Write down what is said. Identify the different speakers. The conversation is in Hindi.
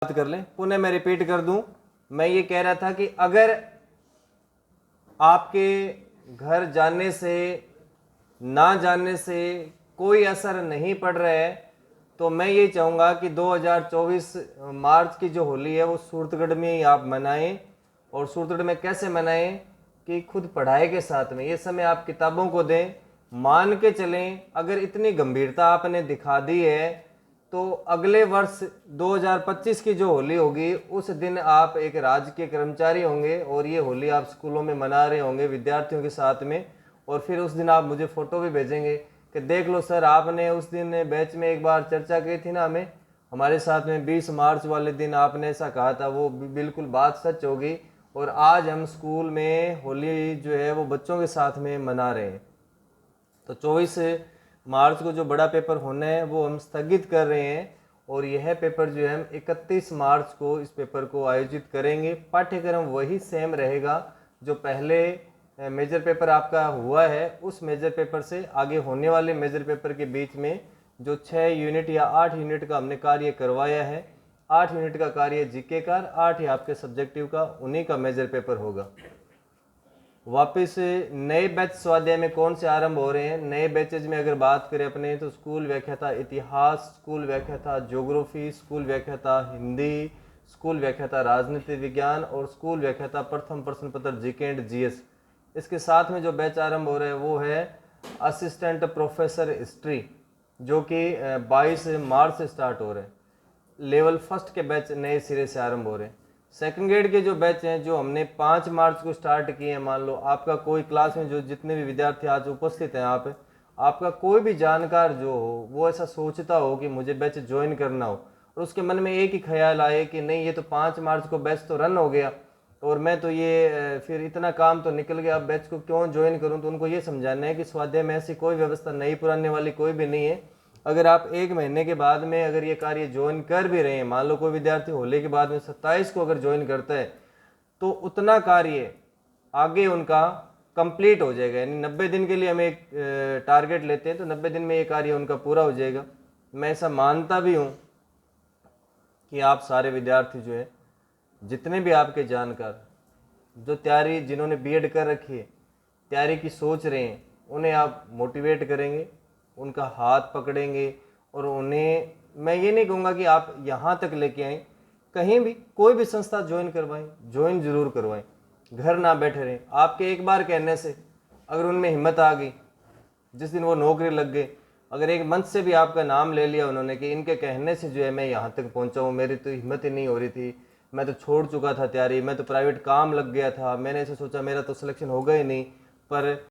Speaker 1: बात कर लें। पुनः मैं रिपीट कर दूं, मैं ये कह रहा था कि अगर आपके घर जाने से ना जाने से कोई असर नहीं पड़ रहा है तो मैं ये चाहूँगा कि 2024 मार्च की जो होली है वो सूरतगढ़ में ही आप मनाएं। और सूरतगढ़ में कैसे मनाएं कि खुद पढ़ाई के साथ में ये समय आप किताबों को दें। मान के चलें अगर इतनी गंभीरता आपने दिखा दी है तो अगले वर्ष 2025 की जो होली होगी उस दिन आप एक राजकीय कर्मचारी होंगे और ये होली आप स्कूलों में मना रहे होंगे विद्यार्थियों के साथ में। और फिर उस दिन आप मुझे फ़ोटो भी भेजेंगे कि देख लो सर, आपने उस दिन बैच में एक बार चर्चा की थी ना, हमें हमारे साथ में 20 मार्च वाले दिन आपने ऐसा कहा था, वो बिल्कुल बात सच होगी। और आज हम स्कूल में होली जो है वो बच्चों के साथ में मना रहे हैं। तो 24 मार्च को जो बड़ा पेपर होना है वो हम स्थगित कर रहे हैं और यह पेपर जो है हम 31 मार्च को इस पेपर को आयोजित करेंगे। पाठ्यक्रम वही सेम रहेगा जो पहले मेजर पेपर आपका हुआ है, उस मेजर पेपर से आगे होने वाले मेजर पेपर के बीच में जो 6 यूनिट या 8 यूनिट का हमने कार्य करवाया है, 8 यूनिट का कार्य जीके का, 8 ही आपके सब्जेक्टिव का, उन्हीं का मेजर पेपर होगा। वापस नए बैच स्वाध्याय में कौन से आरंभ हो रहे हैं? नए बैचेज में अगर बात करें अपने तो स्कूल व्याख्याता इतिहास, स्कूल व्याख्याता ज्योग्राफी, स्कूल व्याख्याता हिंदी, स्कूल व्याख्याता राजनीति विज्ञान और स्कूल व्याख्याता प्रथम प्रश्न पत्र जीके एंड जीएस। इसके साथ में जो बैच आरंभ हो रहे हैं वो है असिस्टेंट प्रोफेसर हिस्ट्री, जो कि 22 मार्च से स्टार्ट हो रहे हैं। लेवल फर्स्ट के बैच नए सिरे से आरंभ हो रहे हैं। सेकंड ग्रेड के जो बैच हैं जो हमने 5 मार्च को स्टार्ट किए हैं, मान लो आपका कोई क्लास में जो जितने भी विद्यार्थी आज उपस्थित हैं आप, आपका कोई भी जानकार जो हो वो ऐसा सोचता हो कि मुझे बैच ज्वाइन करना हो और उसके मन में एक ही ख्याल आए कि नहीं ये तो 5 मार्च को बैच तो रन हो गया और मैं तो ये फिर इतना काम तो निकल गया, अब बैच को क्यों ज्वाइन करूं। तो उनको ये समझाना है कि स्वाध्याय में ऐसी कोई व्यवस्था नई पुराने वाली कोई भी नहीं है। अगर आप 1 महीने के बाद में अगर ये कार्य ज्वाइन कर भी रहे हैं, मान लो कोई विद्यार्थी होली के बाद में 27 को अगर ज्वाइन करता है तो उतना कार्य आगे उनका कंप्लीट हो जाएगा। यानी 90 दिन के लिए हम एक टारगेट लेते हैं तो 90 दिन में ये कार्य उनका पूरा हो जाएगा। मैं ऐसा मानता भी हूँ कि आप सारे विद्यार्थी जो है, जितने भी आपके जानकार जो तैयारी जिन्होंने बीएड कर रखी है, तैयारी की सोच रहे हैं, उन्हें आप मोटिवेट करेंगे, उनका हाथ पकड़ेंगे और उन्हें मैं ये नहीं कहूँगा कि आप यहाँ तक लेके आएँ, कहीं भी कोई भी संस्था ज्वाइन करवाएं, ज्वाइन जरूर करवाएं, घर ना बैठे रहें। आपके एक बार कहने से अगर उनमें हिम्मत आ गई, जिस दिन वो नौकरी लग गई, अगर एक मंच से भी आपका नाम ले लिया उन्होंने कि इनके कहने से जो है मैं यहाँ तक पहुँचा हूँ, मेरी तो हिम्मत ही नहीं हो रही थी, मैं तो छोड़ चुका था तैयारी, मैं तो प्राइवेट काम लग गया था, मैंने ऐसे सोचा मेरा तो सिलेक्शन होगा ही नहीं, पर